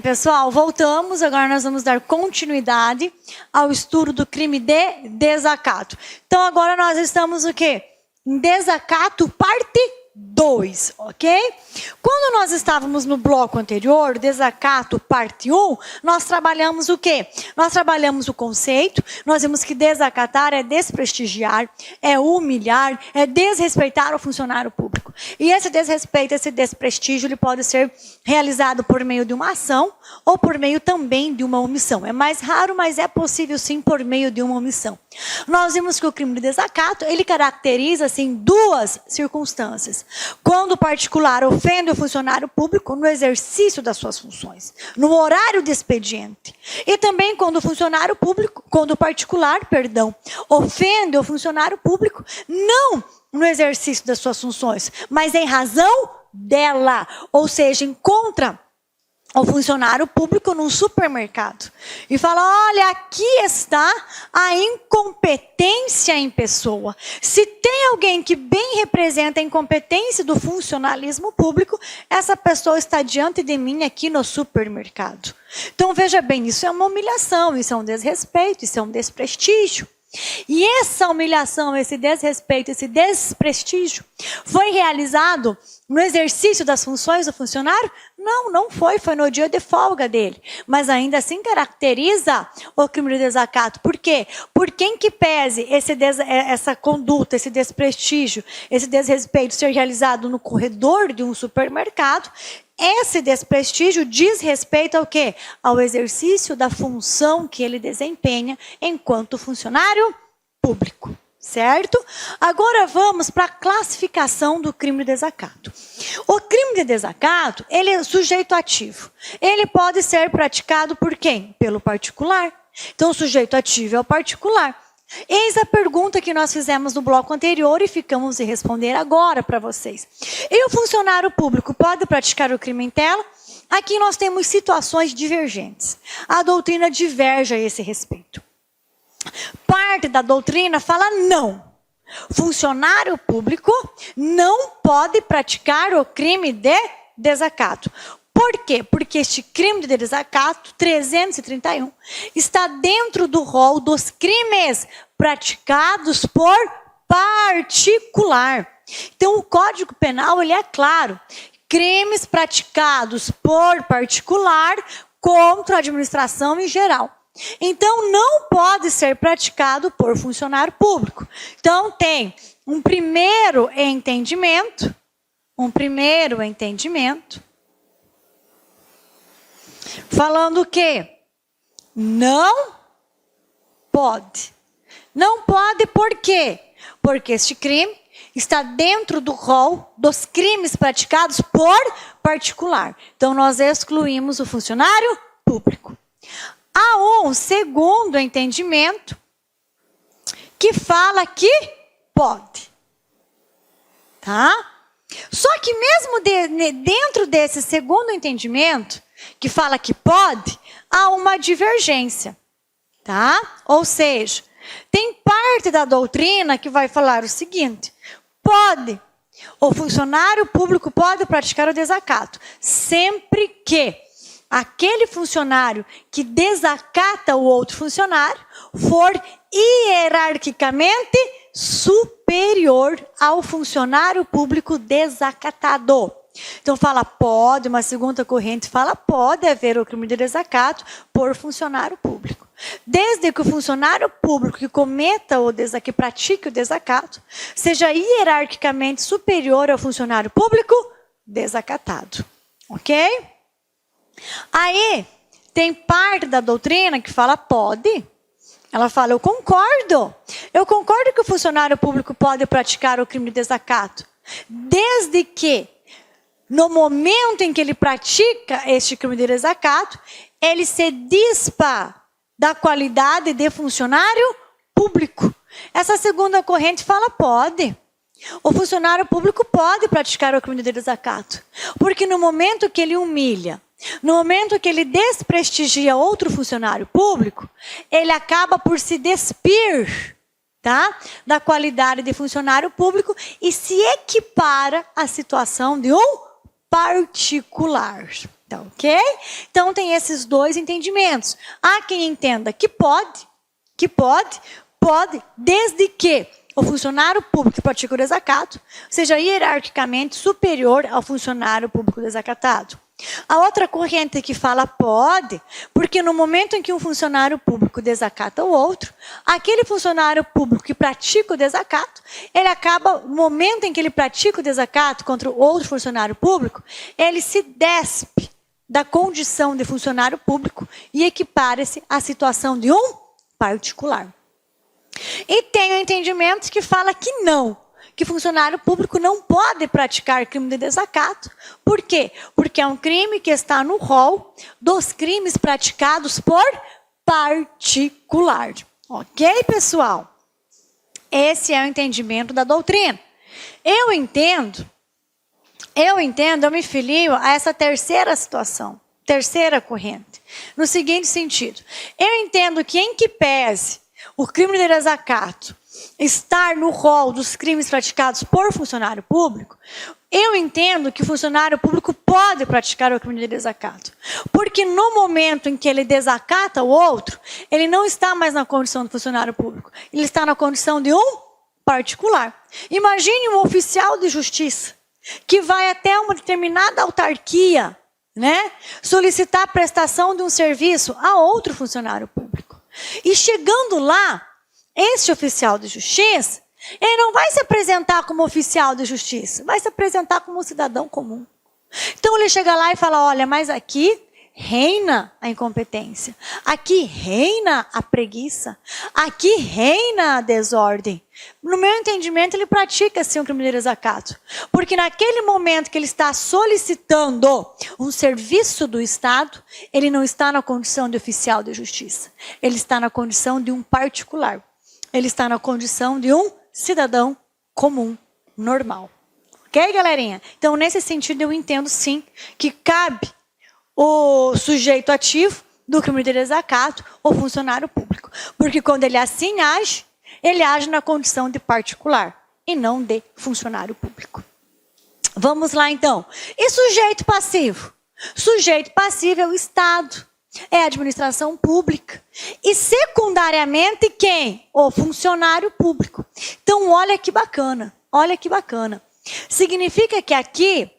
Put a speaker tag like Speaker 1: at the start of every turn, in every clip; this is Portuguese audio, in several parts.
Speaker 1: bem, pessoal, voltamos. Agora nós vamos dar continuidade ao estudo do crime de desacato. Então, agora nós estamos o quê? Em desacato, parte 2, ok? Quando nós estávamos no bloco anterior, desacato, parte 1, nós trabalhamos o quê? Nós trabalhamos o conceito, nós vimos que desacatar é desprestigiar, é humilhar, é desrespeitar o funcionário público. E esse desrespeito, esse desprestígio, ele pode ser realizado por meio de uma ação ou por meio também de uma omissão. É mais raro, mas é possível sim por meio de uma omissão. Nós vimos que o crime de desacato, ele caracteriza assim duas circunstâncias. Quando o particular ofende o funcionário público no exercício das suas funções, no horário de expediente. E também quando o particular, ofende o funcionário público não no exercício das suas funções, mas em razão dela, ou seja, encontra o funcionário público num supermercado e fala: olha, aqui está a incompetência em pessoa. Se tem alguém que bem representa a incompetência do funcionalismo público, essa pessoa está diante de mim aqui no supermercado. Então, veja bem, isso é uma humilhação, isso é um desrespeito, isso é um desprestígio. E essa humilhação, esse desrespeito, esse desprestígio foi realizado no exercício das funções do funcionário? Não foi no dia de folga dele. Mas ainda assim caracteriza o crime de desacato. Por quê? Por quem que pese essa conduta, esse desprestígio, esse desrespeito ser realizado no corredor de um supermercado, esse desprestígio diz respeito ao quê? Ao exercício da função que ele desempenha enquanto funcionário público, certo? Agora vamos para a classificação do crime de desacato. O crime de desacato, ele é sujeito ativo. Ele pode ser praticado por quem? Pelo particular. Então, o sujeito ativo é o particular. Eis a pergunta que nós fizemos no bloco anterior e ficamos de responder agora para vocês. E o funcionário público pode praticar o crime em tela? Aqui nós temos situações divergentes. A doutrina diverge a esse respeito. Parte da doutrina fala não. Funcionário público não pode praticar o crime de desacato. Por quê? Porque este crime de desacato, 331, está dentro do rol dos crimes praticados por particular. Então, o Código Penal, ele é claro. Crimes praticados por particular contra a administração em geral. Então, não pode ser praticado por funcionário público. Então, tem um primeiro entendimento, falando que não pode. Não pode por quê? Porque este crime está dentro do rol dos crimes praticados por particular. Então, nós excluímos o funcionário público. Há um segundo entendimento que fala que pode. Tá? Só que mesmo dentro desse segundo entendimento, que fala que pode, há uma divergência, tá? Ou seja, tem parte da doutrina que vai falar o seguinte: o funcionário público pode praticar o desacato, sempre que aquele funcionário que desacata o outro funcionário for hierarquicamente superior ao funcionário público desacatado. Então fala pode, uma segunda corrente fala pode haver o crime de desacato por funcionário público. Desde que o funcionário público que pratique o desacato seja hierarquicamente superior ao funcionário público desacatado. Ok? Aí tem parte da doutrina que fala pode. Ela fala, eu concordo que o funcionário público pode praticar o crime de desacato, desde que no momento em que ele pratica este crime de desacato, ele se dispa da qualidade de funcionário público. Essa segunda corrente fala pode. O funcionário público pode praticar o crime de desacato. Porque no momento que ele humilha, no momento que ele desprestigia outro funcionário público, ele acaba por se despir, tá, da qualidade de funcionário público e se equipara à situação de um particular. Tá ok? Então tem esses dois entendimentos. Há quem entenda que pode, desde que o funcionário público que pratica o desacato seja hierarquicamente superior ao funcionário público desacatado. A outra corrente que fala pode, porque no momento em que um funcionário público desacata o outro, aquele funcionário público que pratica o desacato, ele acaba, no momento em que ele pratica o desacato contra o outro funcionário público, ele se despe da condição de funcionário público e equipara-se à situação de um particular. E tem o entendimento que fala que não, que funcionário público não pode praticar crime de desacato. Por quê? Porque é um crime que está no rol dos crimes praticados por particular. Ok, pessoal? Esse é o entendimento da doutrina. Eu me filio a essa terceira situação, terceira corrente, no seguinte sentido. Eu entendo que em que pese o crime de desacato estar no rol dos crimes praticados por funcionário público, eu entendo que o funcionário público pode praticar o crime de desacato. Porque no momento em que ele desacata o outro, ele não está mais na condição de funcionário público. Ele está na condição de um particular. Imagine um oficial de justiça que vai até uma determinada autarquia, né, solicitar a prestação de um serviço a outro funcionário público. E chegando lá, esse oficial de justiça, ele não vai se apresentar como oficial de justiça, vai se apresentar como um cidadão comum. Então ele chega lá e fala, olha, mas aqui reina a incompetência, aqui reina a preguiça, aqui reina a desordem. No meu entendimento, ele pratica sim o crime de desacato, porque naquele momento que ele está solicitando um serviço do Estado, ele não está na condição de oficial de justiça, ele está na condição de um particular, ele está na condição de um cidadão comum, normal. Ok, galerinha? Então, nesse sentido, eu entendo sim que cabe o sujeito ativo do crime de desacato, o funcionário público. Porque quando ele assim age, ele age na condição de particular e não de funcionário público. Vamos lá, então. E sujeito passivo? Sujeito passivo é o Estado, é a administração pública. E secundariamente quem? O funcionário público. Então, olha que bacana, olha que bacana. Significa que aqui,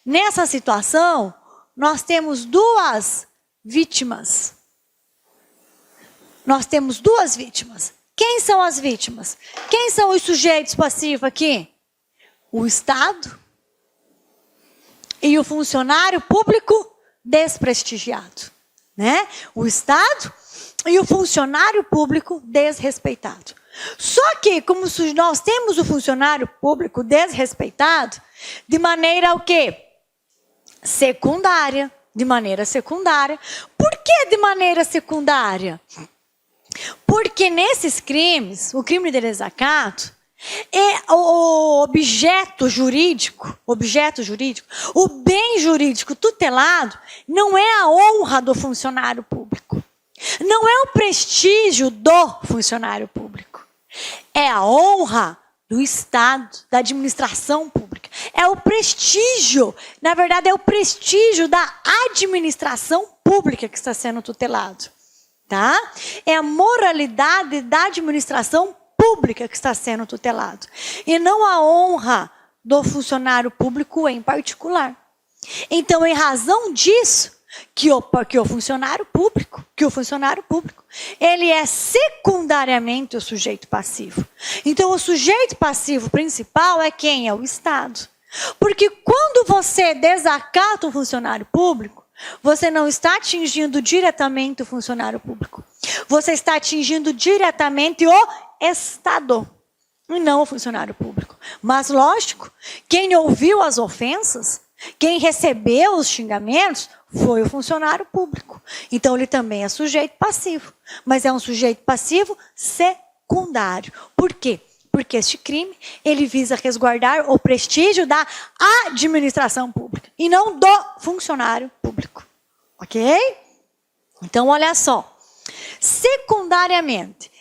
Speaker 1: nessa situação, nós temos duas vítimas. Nós temos duas vítimas. Quem são as vítimas? Quem são os sujeitos passivos aqui? O Estado e o funcionário público desprestigiado, né? O Estado e o funcionário público desrespeitado. Só que, como nós temos o funcionário público desrespeitado, de maneira o quê? Secundária, de maneira secundária. Por que de maneira secundária? Porque nesses crimes, o crime de desacato, é o objeto jurídico, o bem jurídico tutelado, não é a honra do funcionário público. Não é o prestígio do funcionário público. É a honra do Estado, da administração pública. É o prestígio, na verdade é o prestígio da administração pública que está sendo tutelado. Tá? É a moralidade da administração pública que está sendo tutelado. E não a honra do funcionário público em particular. Então, em razão disso, que o funcionário público, ele é secundariamente o sujeito passivo. Então, o sujeito passivo principal é quem? É o Estado. Porque quando você desacata um funcionário público, você não está atingindo diretamente o funcionário público. Você está atingindo diretamente o Estado, e não o funcionário público. Mas, lógico, quem ouviu as ofensas, quem recebeu os xingamentos, foi o funcionário público. Então, ele também é sujeito passivo. Mas é um sujeito passivo secundário. Por quê? Porque este crime, ele visa resguardar o prestígio da administração pública e não do funcionário público. Ok? Então, olha só. Secundariamente,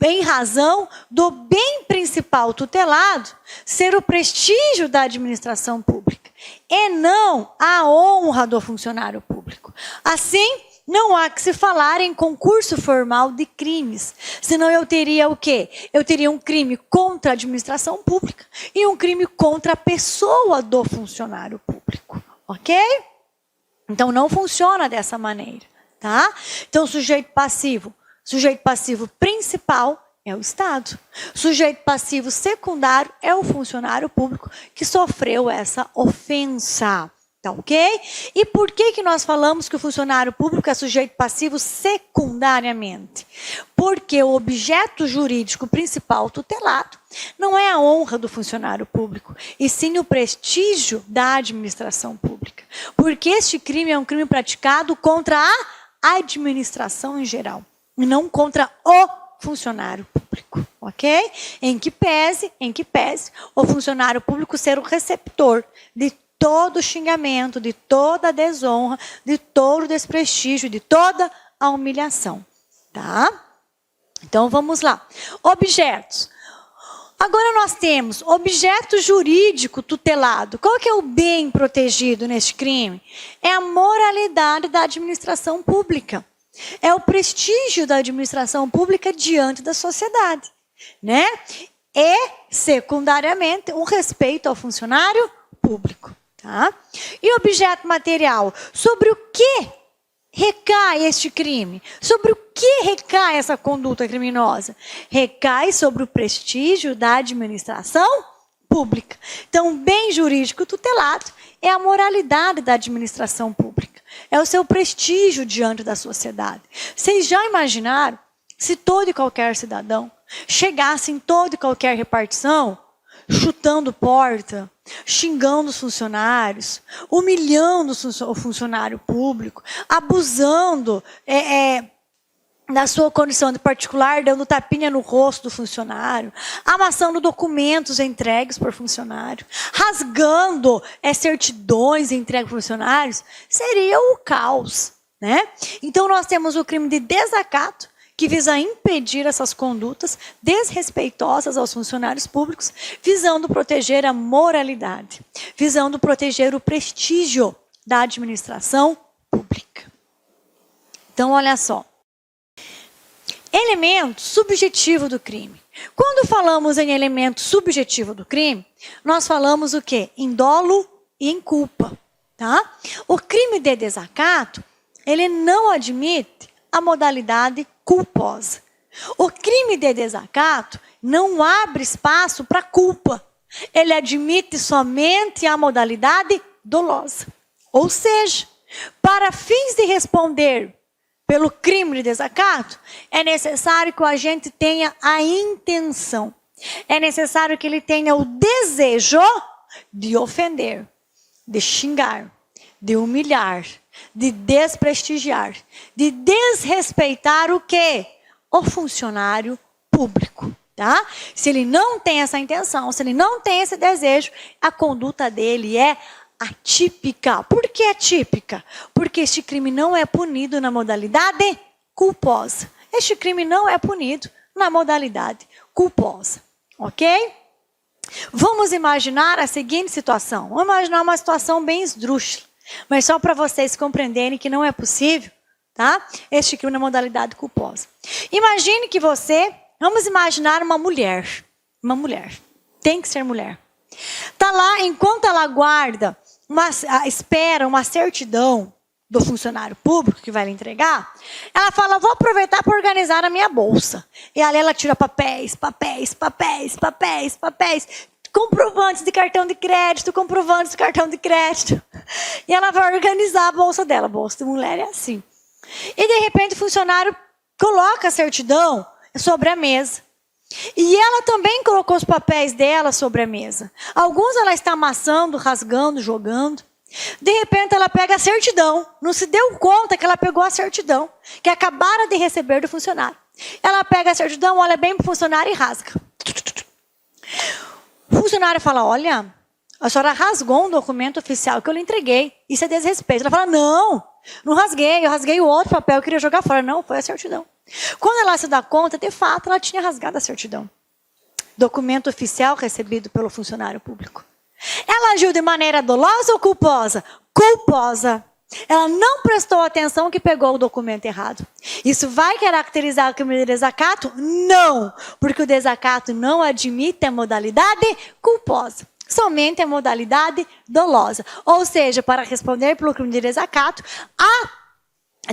Speaker 1: em razão do bem principal tutelado ser o prestígio da administração pública e não a honra do funcionário público. Assim, não há que se falar em concurso formal de crimes. Senão eu teria o quê? Eu teria um crime contra a administração pública e um crime contra a pessoa do funcionário público. Ok? Então não funciona dessa maneira. Tá? Então sujeito passivo principal é o Estado. Sujeito passivo secundário é o funcionário público que sofreu essa ofensa. Tá ok? E por que nós falamos que o funcionário público é sujeito passivo secundariamente? Porque o objeto jurídico principal tutelado não é a honra do funcionário público, e sim o prestígio da administração pública. Porque este crime é um crime praticado contra a administração em geral, e não contra o funcionário público, ok? Em que pese o funcionário público ser o receptor de todo xingamento, de toda desonra, de todo desprestígio, de toda a humilhação, tá? Então vamos lá. Objetos. Agora nós temos objeto jurídico tutelado. Qual que é o bem protegido neste crime? É a moralidade da administração pública. É o prestígio da administração pública diante da sociedade, né? E, secundariamente, o respeito ao funcionário público. Tá? E objeto material, sobre o que recai este crime? Sobre o que recai essa conduta criminosa? Recai sobre o prestígio da administração pública. Então, bem jurídico tutelado é a moralidade da administração pública. É o seu prestígio diante da sociedade. Vocês já imaginaram se todo e qualquer cidadão chegasse em toda e qualquer repartição chutando porta, xingando os funcionários, humilhando o funcionário público, abusando da sua condição de particular, dando tapinha no rosto do funcionário, amassando documentos entregues por funcionário, rasgando certidões entregues por funcionários, seria o caos, né? Então nós temos o crime de desacato, que visa impedir essas condutas desrespeitosas aos funcionários públicos, visando proteger a moralidade, visando proteger o prestígio da administração pública. Então, olha só. Elemento subjetivo do crime. Quando falamos em elemento subjetivo do crime, nós falamos o quê? Em dolo e em culpa. Tá? O crime de desacato, ele não admite a modalidade culposa. O crime de desacato não abre espaço para culpa. Ele admite somente a modalidade dolosa. Ou seja, para fins de responder pelo crime de desacato, é necessário que o agente tenha a intenção. É necessário que ele tenha o desejo de ofender, de xingar, de humilhar, de desprestigiar, de desrespeitar o quê? O funcionário público, tá? Se ele não tem essa intenção, se ele não tem esse desejo, a conduta dele é atípica. Por que atípica? Porque este crime não é punido na modalidade culposa. Este crime não é punido na modalidade culposa, ok? Vamos imaginar a seguinte situação. Vamos imaginar uma situação bem esdrúxula. Mas só para vocês compreenderem que não é possível, tá? Este crime na modalidade culposa. Imagine que vamos imaginar uma mulher. Uma mulher. Tem que ser mulher. Tá lá, enquanto ela aguarda, espera uma certidão do funcionário público que vai lhe entregar, ela fala, vou aproveitar para organizar a minha bolsa. E ali ela tira papéis, comprovantes de cartão de crédito, E ela vai organizar a bolsa dela. A bolsa de mulher é assim. E de repente o funcionário coloca a certidão sobre a mesa. E ela também colocou os papéis dela sobre a mesa. Alguns ela está amassando, rasgando, jogando. De repente ela pega a certidão. Não se deu conta que ela pegou a certidão que acabara de receber do funcionário. Ela pega a certidão, olha bem para o funcionário e rasga. O funcionário fala, olha, a senhora rasgou um documento oficial que eu lhe entreguei. Isso é desrespeito. Ela fala, não rasguei. Eu rasguei o outro papel, eu queria jogar fora. Não, foi a certidão. Quando ela se dá conta, de fato, ela tinha rasgado a certidão. Documento oficial recebido pelo funcionário público. Ela agiu de maneira dolosa ou culposa? Culposa. Ela não prestou atenção que pegou o documento errado. Isso vai caracterizar o crime de desacato? Não, porque o desacato não admite a modalidade culposa, somente a modalidade dolosa. Ou seja, para responder pelo crime de desacato,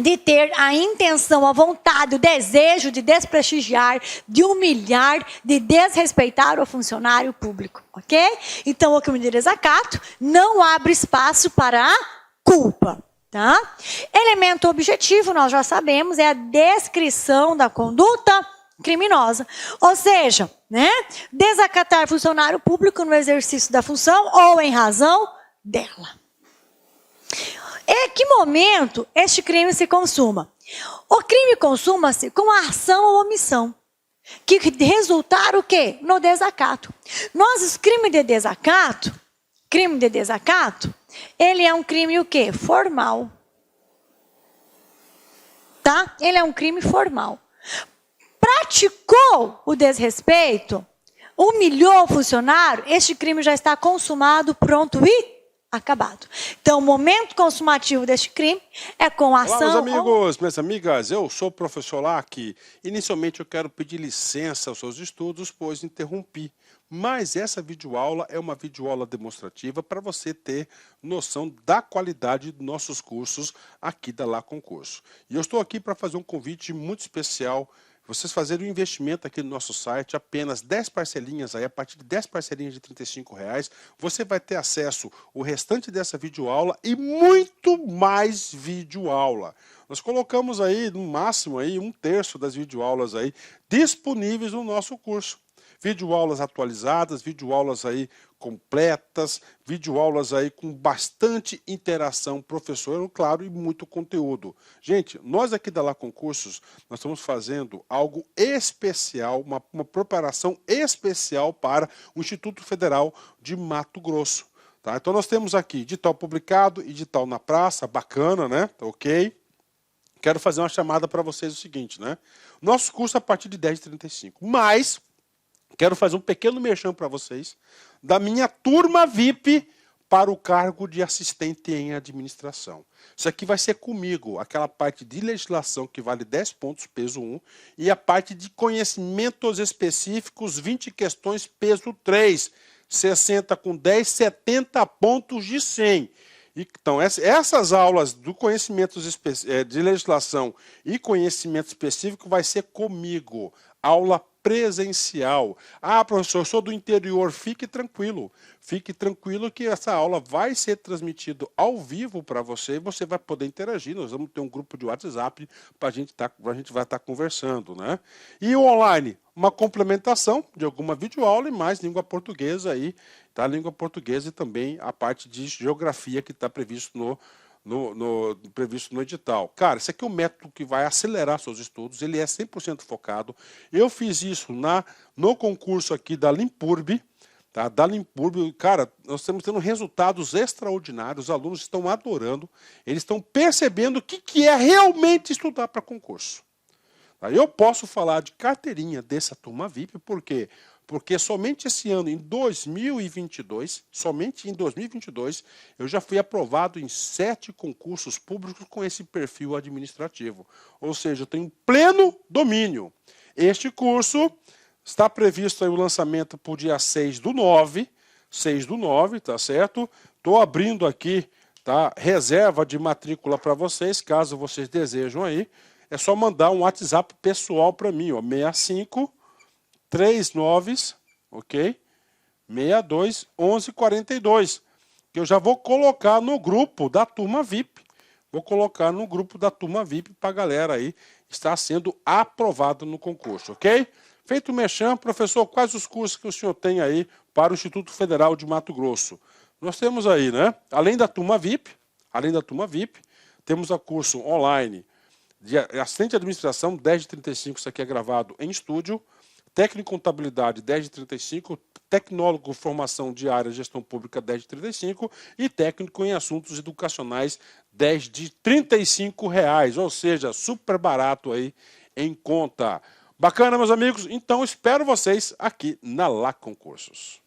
Speaker 1: de ter a intenção, a vontade, o desejo de desprestigiar, de humilhar, de desrespeitar o funcionário público, ok? Então, o crime de desacato não abre espaço para a culpa, tá? Elemento objetivo, nós já sabemos, é a descrição da conduta criminosa. Ou seja, né, desacatar funcionário público no exercício da função ou em razão dela. Em que momento este crime se consuma? O crime consuma-se com a ação ou omissão, que resultar o quê? No desacato. Nós, o crime de desacato, ele é um crime o quê? Formal. Tá? Ele é um crime formal. Praticou o desrespeito, humilhou o funcionário, este crime já está consumado, pronto e acabado. Então, o momento consumativo deste crime é com a ação...
Speaker 2: Olá, meus amigos, minhas amigas, eu sou o professor Lac. Inicialmente, eu quero pedir licença aos seus estudos, pois interrompi. Mas essa videoaula é uma videoaula demonstrativa para você ter noção da qualidade dos nossos cursos aqui da Lá Concurso. E eu estou aqui para fazer um convite muito especial. Vocês fazerem um investimento aqui no nosso site, apenas 10 parcelinhas, aí, a partir de 10 parcelinhas de R$35, você vai ter acesso ao restante dessa videoaula e muito mais videoaula. Nós colocamos aí, no máximo, aí, 1/3 das videoaulas aí, disponíveis no nosso curso. Videoaulas atualizadas, videoaulas aí completas, videoaulas aí com bastante interação, professor, claro, e muito conteúdo. Gente, nós aqui da Lá Concursos, nós estamos fazendo algo especial, uma preparação especial para o Instituto Federal de Mato Grosso. Tá? Então nós temos aqui edital publicado, edital na praça, bacana, né? Tá ok? Quero fazer uma chamada para vocês o seguinte, né? Nosso curso é a partir de R$10,35, mas... quero fazer um pequeno merchan para vocês da minha turma VIP para o cargo de assistente em administração. Isso aqui vai ser comigo, aquela parte de legislação que vale 10 pontos, peso 1, e a parte de conhecimentos específicos, 20 questões, peso 3, 60 com 10, 70 pontos de 100. Então, essas aulas do conhecimentos de legislação e conhecimento específico vai ser comigo. Aula presencial. Ah, professor, eu sou do interior. Fique tranquilo que essa aula vai ser transmitida ao vivo para você e você vai poder interagir. Nós vamos ter um grupo de WhatsApp para a gente vai estar conversando, né? E o online, uma complementação de alguma videoaula e mais língua portuguesa aí, tá? Língua portuguesa e também a parte de geografia que está previsto previsto no edital. Cara, esse aqui é um método que vai acelerar seus estudos, ele é 100% focado. Eu fiz isso no concurso aqui da Limpurb, tá? Da Limpurb, cara, nós estamos tendo resultados extraordinários, os alunos estão adorando, eles estão percebendo o que é realmente estudar para concurso. Tá? Eu posso falar de carteirinha dessa turma VIP, por quê? Porque somente esse ano, em 2022, eu já fui aprovado em 7 concursos públicos com esse perfil administrativo. Ou seja, eu tenho pleno domínio. Este curso está previsto aí o lançamento para o dia 6/9, tá certo? Estou abrindo aqui, tá, reserva de matrícula para vocês, caso vocês desejam aí. É só mandar um WhatsApp pessoal para mim, ó, 65 39, ok? 62 11 42. Que eu já vou colocar no grupo da turma VIP. Vou colocar no grupo da turma VIP para a galera aí estar sendo aprovado no concurso, ok? Feito o merchan, professor, quais os cursos que o senhor tem aí para o Instituto Federal de Mato Grosso? Nós temos aí, né? Além da turma VIP, temos o curso online de assistente de administração, 10/35, isso aqui é gravado em estúdio. Técnico em contabilidade, 10/35, tecnólogo formação de área gestão pública, 10/35 e técnico em assuntos educacionais, R$10,35, ou seja, super barato aí em conta. Bacana, meus amigos? Então espero vocês aqui na Lá Concursos.